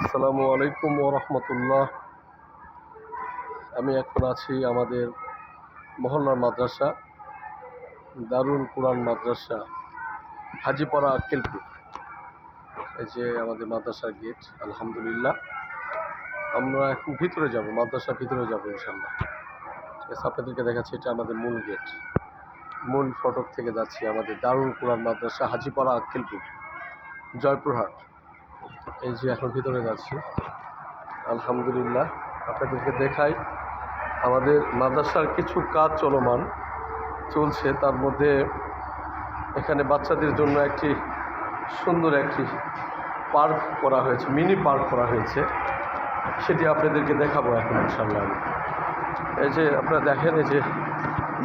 আসসালামু আলাইকুম ওয়া রাহমাতুল্লাহ। আমি এখন আছি আমাদের মহল্লার মাদ্রাসা দারুল কুরআন মাদ্রাসা হাজীপাড়া আক্কেলপুর। এই যে আমাদের মাদ্রাসার গেট। আলহামদুলিল্লাহ আমরা এখন ভিতরে যাব, মাদ্রাসার ভিতরে যাব ইনশাআল্লাহ। ঠিক আছে, আপনাদেরকে দেখাচ্ছি এটা আমাদের মূল গেট। মূল ফটক থেকে যাচ্ছি আমাদের দারুল কুরআন মাদ্রাসা হাজীপাড়া আক্কেলপুর, জয়পুরহাট। এই যে এখন ভিতরে যাচ্ছি। আলহামদুলিল্লাহ আপনাদেরকে দেখাই আমাদের মাদ্রাসার কিছু কাজ চলছে। তার মধ্যে এখানে বাচ্চাদের জন্য একটি সুন্দর একটি পার্ক করা হয়েছে, মিনি পার্ক করা হয়েছে, সেটি আপনাদেরকে দেখাবো এখন ইনশাআল্লাহ। এই যে আপনারা দেখেন, এই যে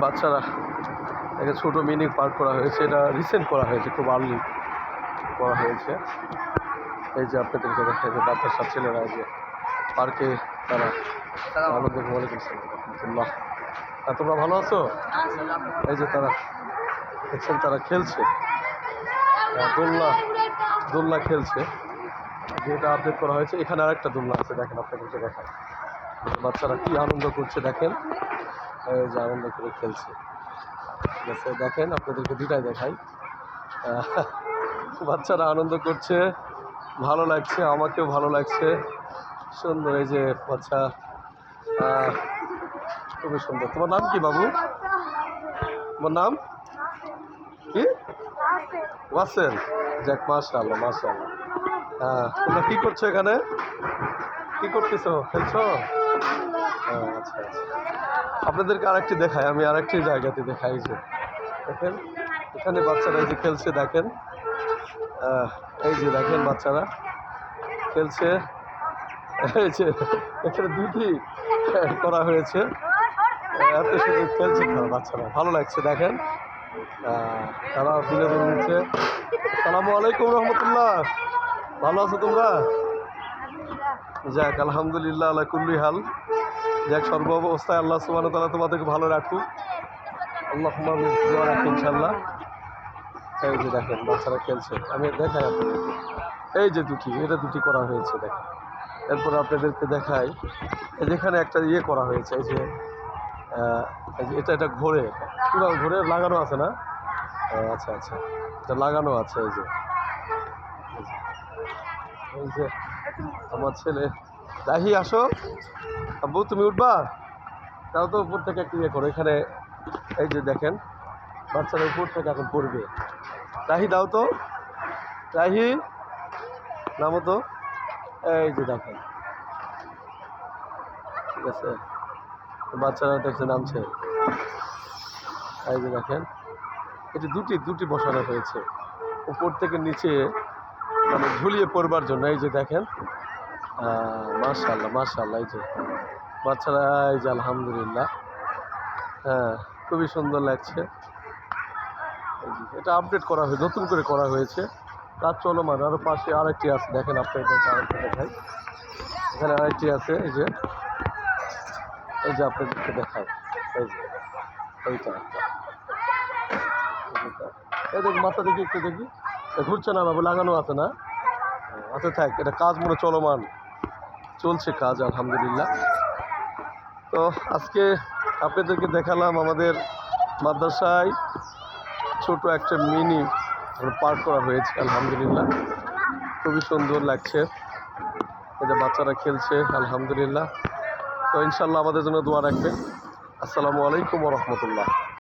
বাচ্চারা একটা ছোটো মিনি পার্ক করা হয়েছে, এটা রিসেন্ট করা হয়েছে, খুব আর্লি করা হয়েছে। এই যে আপনাদেরকে দেখা যায় মাদ্রাসার ছেলেরা যে পার্কে তারা আনন্দ। ওয়ালাইকুম আসসালাম রাহমাতুল্লাহ। তোমরা ভালো আছো? এই যে তারা দেখছেন, তারা খেলছে, দোলনা খেলছে, যেটা আপডেট করা হয়েছে। এখানে আরেকটা দোলনা আছে, দেখেন আপনাদেরকে দেখায় বাচ্চারা কি আনন্দ করছে। দেখেন এই যে আনন্দ করে খেলছে। ঠিক আছে, দেখেন আপনাদেরকে দুটাই দেখাই। বাচ্চারা আনন্দ করছে, ভালো লাগছে, আমাকেও ভালো লাগছে। সুন্দর এই যে বাচ্চা, খুবই সুন্দর। তোমার নাম কি বাবু? তোমার নাম কি? ওয়াসেল। যাক, মাশাআল্লাহ মাশাআল্লাহ। তোমরা কি করছো এখানে? কি করতেছো? খেলছো? আচ্ছা আচ্ছা। আপনাদেরকে আরেকটি দেখাই, আমি আরেকটি জায়গাতে দেখাই। যে দেখেন এখানে বাচ্চারা এই যে খেলছে, দেখেন এই যে দেখেন বাচ্চারা খেলছে। এই যে এখানে দুটি করা হয়েছে, এত সুন্দর খেলছে বাচ্চারা, ভালো লাগছে। দেখেন তারা বিনোদন নিচ্ছে। আসসালামু আলাইকুম রহমতুল্লাহ। ভালো আছো তোমরা? যাক, আলহামদুলিল্লাহ আলা কুল্লি হাল। যাক, সর্ব অবস্থায় আল্লাহ সুবহানাহু ওয়া তাআলা তোমাদেরকে ভালো রাখুক, আল্লাহুম্মা আমিন, দোয়া রাখি ইনশাআল্লাহ। এই যে দেখেন বাচ্চারা খেলছে, আমি দেখাই আপনাদেরকে। এই যে দুটি করা হয়েছে, দেখেন। এরপরে আপনাদেরকে দেখাই যেখানে একটা করা হয়েছে, এই যে এটা ঘোরে, কীভাবে ঘোরে লাগানো আছে না? আচ্ছা আচ্ছা, এটা লাগানো আছে। এই যে আমার ছেলে রাহি, আসো আব্বু, তুমি উঠবা? তাও তো উপর থেকে একটু করো এখানে। এই যে দেখেন বাচ্চারা উপর থেকে এখন পড়বে। রাহি দাও তো, রাহি নামো তো। এই যে দেখেন, ঠিক আছে, বাচ্চারা দেখছে নামছে। এই যে দেখেন, এটি দুটি বসানো হয়েছে উপর থেকে নিচে, মানে ঝুলিয়ে পড়বার জন্য। এই যে দেখেন, মাশাআল্লাহ মাশাআল্লাহ। এই যে বাচ্চারা, এই যে আলহামদুলিল্লাহ, খুবই সুন্দর লাগছে। এটা আপডেট করা হয়েছে, নতুন করে করা হয়েছে, কাজ চলমান। আরও পাশে আরেকটি আছে, দেখেন আপনাদেরকে আরেকটি দেখাই। এখানে আরেকটি আছে, এই যে আপনাদেরকে দেখায়। এই যে এইটা এই দেখি, মাথা দেখি, একটু দেখি, ঘুরছে না বাবু? লাগানো আছে না? আচ্ছা থাক, এটা কাজ মনে চলমান, চলছে কাজ আলহামদুলিল্লাহ। তো আজকে আপনাদেরকে দেখালাম আমাদের মাদ্রাসায় ছোট একটা মিনি পার্ক করা হয়েছে, আলহামদুলিল্লাহ খুবই সুন্দর লাগছে। এই যে বাচ্চারা খেলছে, আলহামদুলিল্লাহ। তো ইনশাআল্লাহ আমাদের জন্য দোয়া রাখবেন। আসসালামু আলাইকুম ওয়া রাহমাতুল্লাহ।